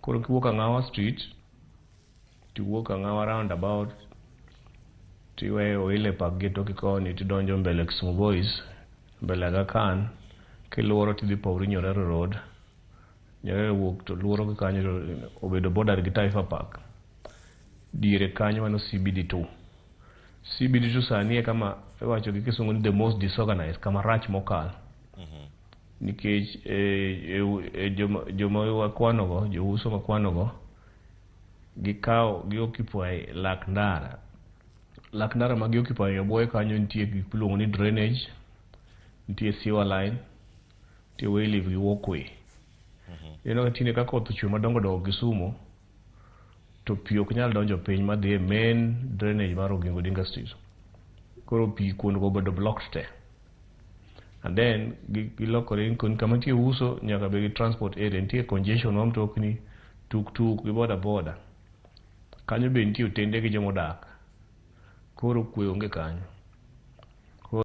Koro kiwuok Angawa Street, tiwuok Angawa roundabout, tiweyo ile park gate koni, tidonjo mbele Kisumu Boys, mbele Aga Khan, kiluoro tidhi Pauri Nyorero Road. Nyorero wuok to luoro kanyo obedo border gi Taifa Park. Diere kanyo mano CBD2. CBD2 sani kama iwacho gi Kisungu ni the most disorganized, kama rach mokalo. Nikech joma wakwanogo, jouso makwanogo, gi occupy lak ndara. Lak ndara ma gi occupy bwoye kanyo nitie gik miluongo ni drainage, nitie sewer line, nitie way live gi walkway. Tinde ka koth ochwe madongo dongo Kisumu, to pi ok nyal donjo piny madhi e main drainage mar Oginga Odinga Street. Koro pi kuond go bedo blocked te. And then gilokore kama nitie uso nyaka be gi transport area, nitie congestion wa mtokni, tuk gi boda. Kanyo be nitie otende gi jomodak. Koro kwe onge kanyo.